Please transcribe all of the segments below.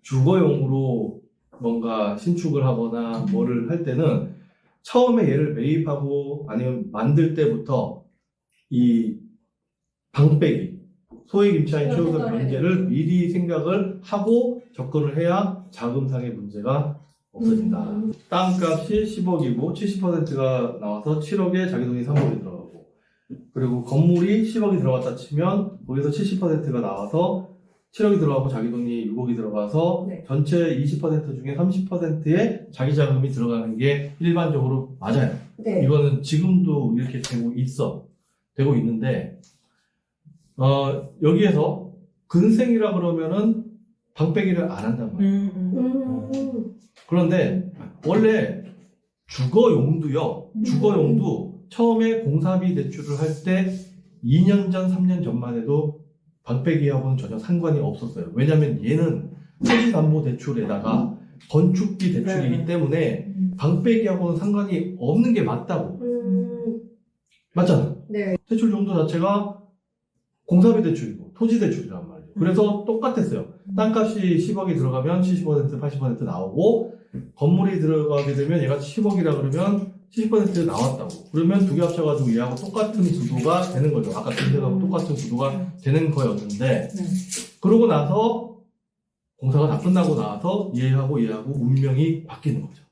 주거용으로 뭔가 신축을 하거나 뭐를 할 때는 처음에 얘를 매입하고 아니면 만들 때부터 이 방빼기, 소액 임차인 최우선 변제를 미리 생각을 하고 접근을 해야 자금상의 문제가 없어진다. 땅값이 10억이고 70%가 나와서 7억에 자기 돈이 3억이 들어가고, 그리고 건물이 10억이 들어갔다 치면 거기서 70%가 나와서 7억이 들어가고 자기 돈이 6억이 들어가서 네. 전체 20% 중에 30%의 자기 자금이 들어가는 게 일반적으로 맞아요. 네. 이거는 지금도 이렇게 되고 있는데, 여기에서 근생이라 그러면은 방빼기를 안 한단 말이에요. 그런데 원래 주거용도 처음에 공사비 대출을 할 때 2년 전, 3년 전만 해도 방빼기하고는 전혀 상관이 없었어요. 왜냐면 얘는 토지담보대출에다가 건축비 대출이기 때문에 방빼기하고는 상관이 없는 게 맞다고. 맞잖아. 네. 대출 용도 자체가 공사비 대출이고 토지 대출이란 말이에요. 그래서 똑같았어요. 땅값이 10억이 들어가면 70%, 80% 나오고, 건물이 들어가게 되면 얘가 10억이라 그러면 70% 나왔다고. 그러면 두 개 합쳐가지고 얘하고 똑같은 구도가 되는 거죠. 아까 전세하고 똑같은 구도가 되는 거였는데, 그러고 나서 공사가 다 끝나고 나서 얘하고 운명이 바뀌는 거죠.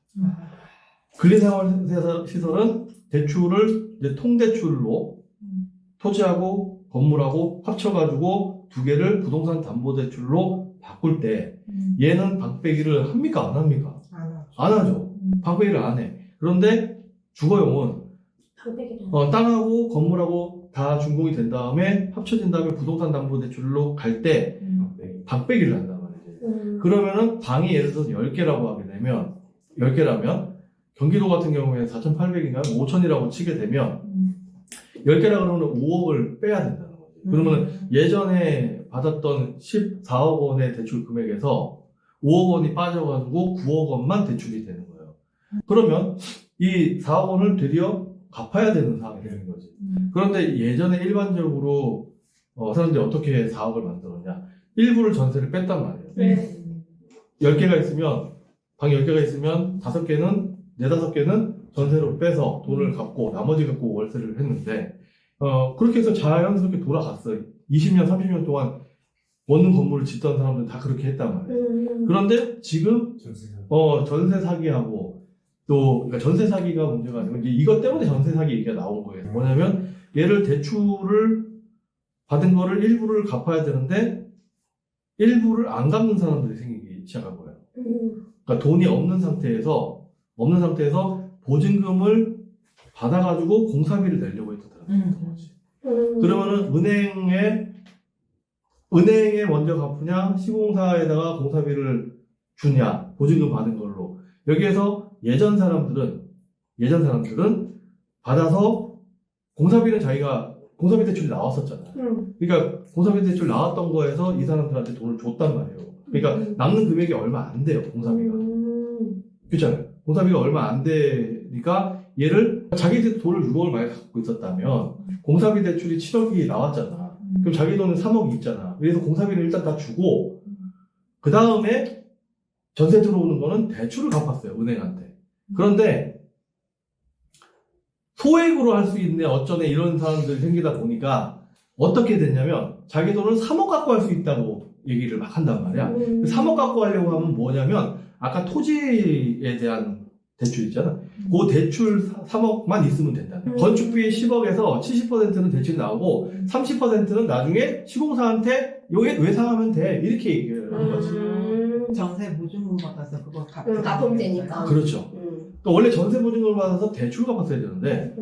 근린생활시설은 대출을 이제 통대출로 토지하고 건물하고 합쳐가지고 두 개를 부동산 담보대출로 바꿀 때 얘는 방빼기를 합니까? 안 합니까? 안 하죠. 방빼기를 안 해. 그런데 주거용은 땅하고 건물하고 다 준공이 된 다음에 합쳐진 다음에 부동산 담보대출로 갈 때 방빼기를 한단 말이지. 그러면은 방이 예를 들어서 10개라고 하게 되면, 10개라면 경기도 같은 경우에 4,800인가 5,000이라고 치게 되면 10개라 그러면 5억을 빼야 된다는 거지. 그러면 예전에 받았던 14억 원의 대출 금액에서 5억 원이 빠져가지고 9억 원만 대출이 되는 거예요. 그러면 이 4억 원을 되려 갚아야 되는 상황이 되는 거지. 그런데 예전에 일반적으로 사람들이 어떻게 4억을 만들었냐. 일부를 전세를 뺐단 말이에요. 네. 10개가 있으면, 방 10개가 있으면 5개는, 4-5개는 전세로 빼서 돈을 갚고 나머지 갖고 월세를 했는데, 그렇게 해서 자연스럽게 돌아갔어요. 20년, 30년 동안 원룸 건물을 짓던 사람들은 다 그렇게 했단 말이에요. 그런데 지금, 전세 사기하고, 그러니까 전세 사기가 문제가 아니고, 이것 때문에 전세 사기 얘기가 나온 거예요. 뭐냐면, 얘를 대출을 받은 거를 일부를 갚아야 되는데, 일부를 안 갚는 사람들이 생기기 시작한 거예요. 그러니까 돈이 없는 상태에서 보증금을 받아가지고 공사비를 내려고 했던 거지. 그러면은 은행에 먼저 갚으냐, 시공사에다가 공사비를 주냐, 보증금 받은 걸로. 여기에서 예전 사람들은 받아서 공사비 대출이 나왔었잖아요. 그러니까 공사비 대출 나왔던 거에서 이 사람들한테 돈을 줬단 말이에요. 그러니까 남는 금액이 얼마 안 돼요, 공사비가. 그렇잖아요. 공사비가 얼마 안 되니까 얘를 자기들 돈을 6억을 많이 갖고 있었다면 공사비 대출이 7억이 나왔잖아. 그럼 자기 돈은 3억이 있잖아. 그래서 공사비를 일단 다 주고 그 다음에 전세 들어오는 거는 대출을 갚았어요, 은행한테. 그런데 소액으로 할 수 있네, 어쩌네 이런 사람들이 생기다 보니까 어떻게 됐냐면 자기 돈을 3억 갖고 할 수 있다고 얘기를 막 한단 말이야. 3억 갖고 하려고 하면 뭐냐면 아까 토지에 대한 대출 있잖아. 그 대출 3억만 있으면 된다. 건축비 10억에서 70%는 대출이 나오고 30%는 나중에 시공사한테 요게 외상하면 돼, 이렇게 얘기를 하는 거지. 전세 보증금 받아서 그거 갚으면 되니까. 그렇죠. 또 원래 전세 보증금을 받아서 대출 갚았어야 되는데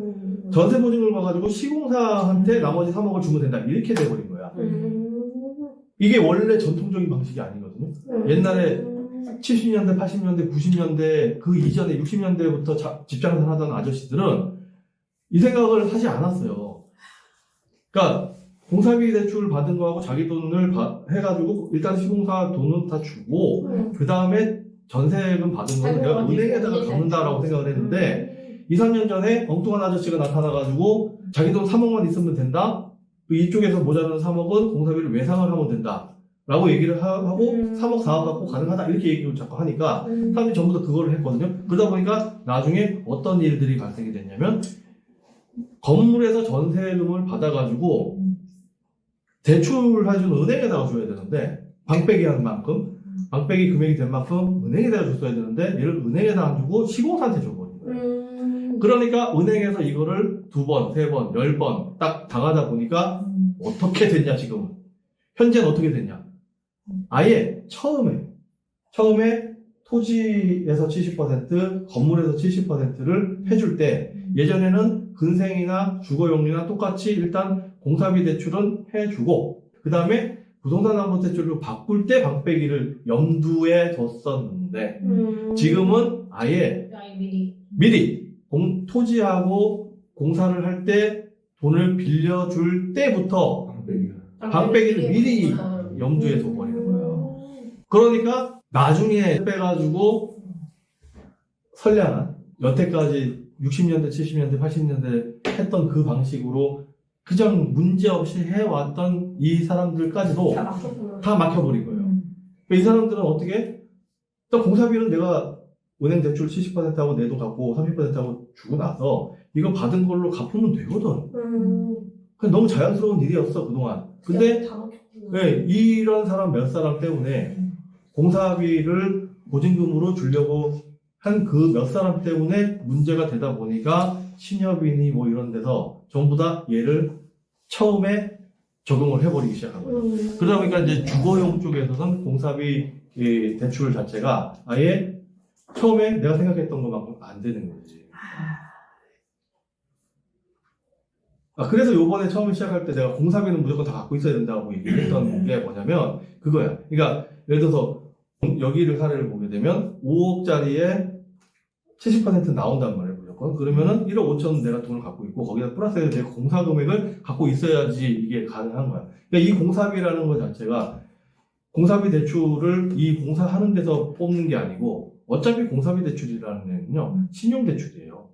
전세 보증금을 받아가지고 시공사한테 나머지 3억을 주면 된다, 이렇게 돼버린 거야. 이게 원래 전통적인 방식이 아니거든요. 옛날에 70년대, 80년대, 90년대 그 이전에 60년대부터 집장사 하던 아저씨들은 이 생각을 하지 않았어요. 그러니까 공사비 대출 받은 거하고 자기 돈을 해가지고 일단 시공사 돈은 다 주고 그 다음에 전세금 받은 거는 내가 은행에다가 갚는다라고 생각을 했는데 2, 3년 전에 엉뚱한 아저씨가 나타나가지고 자기 돈 3억만 있으면 된다. 이쪽에서 모자라는 3억은 공사비를 외상을 하면 된다. 라고 얘기를 하고 3억, 4억 갖고 가능하다 이렇게 얘기를 자꾸 하니까 사람들이 전부 다 그거를 했거든요. 그러다 보니까 나중에 어떤 일들이 발생이 됐냐면 건물에서 전세금을 받아가지고 대출해준 은행에다가 줘야 되는데 방빼기 한 만큼 방빼기 금액이 된 만큼 은행에다가 줬어야 되는데 얘를 은행에다 안 주고 시공사한테 줘버린 거예요. 그러니까 은행에서 이거를 2번, 3번, 10번 딱 당하다 보니까 어떻게 됐냐 지금은 현재는 어떻게 됐냐 아예 처음에 토지에서 70% 건물에서 70%를 해줄 때 예전에는 근생이나 주거용리나 똑같이 일단 공사비 대출은 해주고 그 다음에 부동산담보대출로 바꿀 때 방빼기를 염두에 뒀었는데 지금은 아예 미리 토지하고 공사를 할 때 돈을 빌려줄 때부터 방빼기를 미리 염두에 둬버리는 거예요. 그러니까 나중에 빼가지고 선량한 여태까지 60년대, 70년대, 80년대 했던 그 방식으로 그냥 문제없이 해왔던 이 사람들까지도 다 막혀버린 거예요. 이 사람들은 어떻게? 일단 공사비는 내가 은행 대출 70%하고 내 돈 갖고 30%하고 주고 나서 이거 받은 걸로 갚으면 되거든. 그냥 너무 자연스러운 일이었어, 그동안. 근데 네, 이런 사람 몇 사람 때문에 공사비를 보증금으로 주려고 한 그 몇 사람 때문에 문제가 되다 보니까 신협이니 뭐 이런 데서 전부 다 얘를 처음에 적용을 해버리기 시작한 거예요. 그러다 보니까 이제 주거용 쪽에서는 공사비 대출 자체가 아예 처음에 내가 생각했던 것만큼 안 되는 거지. 그래서 요번에 처음에 시작할 때 내가 공사비는 무조건 다 갖고 있어야 된다고 얘기했던 게 뭐냐면 그거야. 그러니까 예를 들어서 여기를 사례를 보게 되면 5억짜리에 70% 나온단 말이에요, 무조건. 그러면은 1억 5천 내가 돈을 갖고 있고, 거기다 플러스해서 내가 공사 금액을 갖고 있어야지 이게 가능한 거야. 그러니까 이 공사비라는 것 자체가 공사비 대출을 이 공사하는 데서 뽑는 게 아니고, 어차피 공사비 대출이라는 애는요, 신용대출이에요.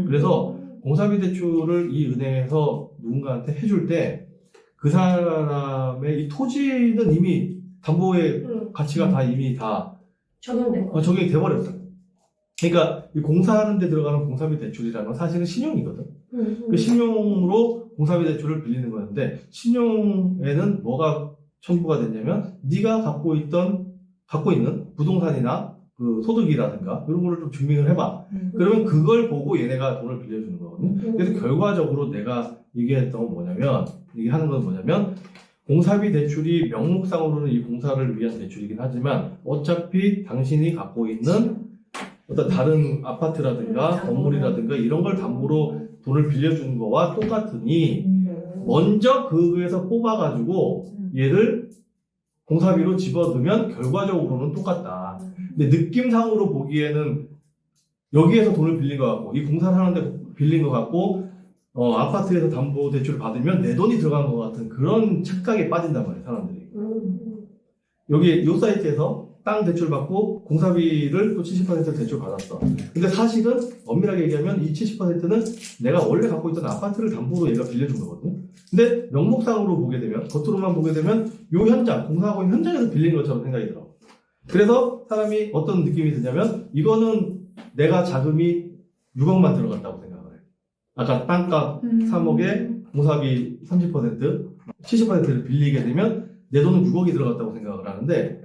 그래서 공사비 대출을 이 은행에서 누군가한테 해줄 때, 그 사람의 이 토지는 이미 담보의 가치가 다 이미 다 적용이 돼버렸어요. 그러니까 이 공사하는 데 들어가는 공사비 대출이라는 건 사실은 신용이거든. 그 신용으로 공사비 대출을 빌리는 거였는데 신용에는 뭐가 첨부가 됐냐면 네가 갖고 있는 부동산이나 그 소득이라든가 이런 거를 좀 증명을 해봐. 그러면 그걸 보고 얘네가 돈을 빌려주는 거거든요. 그래서 결과적으로 내가 얘기하는 건 뭐냐면 공사비 대출이 명목상으로는 이 공사를 위한 대출이긴 하지만 어차피 당신이 갖고 있는 어떤 다른 아파트라든가 건물이라든가 이런 걸 담보로 돈을 빌려주는 거와 똑같으니 먼저 그에서 뽑아가지고 얘를 공사비로 집어넣으면 결과적으로는 똑같다. 근데 느낌상으로 보기에는 여기에서 돈을 빌린 것 같고 이 공사를 하는데 빌린 것 같고 아파트에서 담보 대출을 받으면 내 돈이 들어간 것 같은 그런 착각에 빠진단 말이에요, 사람들이. 여기 이 사이트에서 땅 대출 받고 공사비를 또 70% 대출 받았어. 근데 사실은 엄밀하게 얘기하면 이 70%는 내가 원래 갖고 있던 아파트를 담보로 얘가 빌려준 거거든요. 근데 명목상으로 보게 되면, 겉으로만 보게 되면 요 현장, 공사하고 있는 현장에서 빌린 것처럼 생각이 들어. 그래서 사람이 어떤 느낌이 드냐면 이거는 내가 자금이 6억만 들어갔다고 생각을 해. 아까 땅값 3억에 공사비 30%, 70%를 빌리게 되면 내 돈은 6억이 들어갔다고 생각을 하는데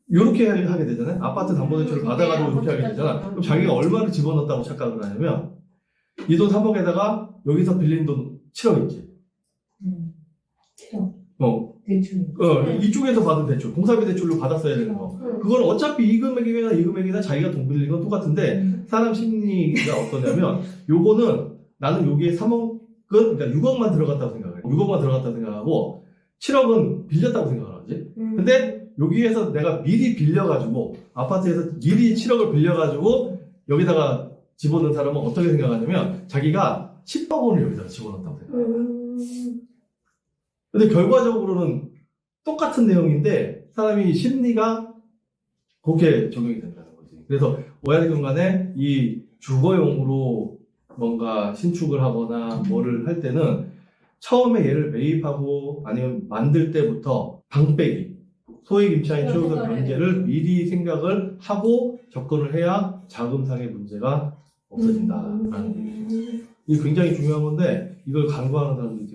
이렇게 하게 되잖아요. 아파트 담보대출을 받아가지고 이렇게 하게 되잖아. 그럼 자기가 얼마를 집어넣었다고 착각을 하냐면 이 돈 3억에다가 여기서 빌린 돈 7억 있지. 7억. 대출. 이쪽에서 받은 대출, 공사비 대출로 받았어야 되는 거. 그건 어차피 이 금액이나 자기가 돈 빌린 건 똑같은데 사람 심리가 어떠냐면 요거는 나는 여기에 3억은 그러니까 6억만 들어갔다고 생각해. 6억만 들어갔다고 생각하고 7억은 빌렸다고 생각을 하지. 근데 여기에서 내가 미리 빌려가지고 아파트에서 미리 7억을 빌려가지고 여기다가 집어넣은 사람은 어떻게 생각하냐면 자기가 10억 원을 여기다가 집어넣었다고 생각해요. 근데 결과적으로는 똑같은 내용인데 사람이 심리가 그렇게 적용이 된다는 거지. 그래서 어야든 간에 이 주거용으로 뭔가 신축을 하거나 뭐를 할 때는 처음에 얘를 매입하고 아니면 만들 때부터 방빼기 소액 임차인 최우선 관계를 미리 생각을 하고 접근을 해야 자금상의 문제가 없어진다라는 얘기죠. 이게 굉장히 중요한 건데 이걸 간과하는 사람들이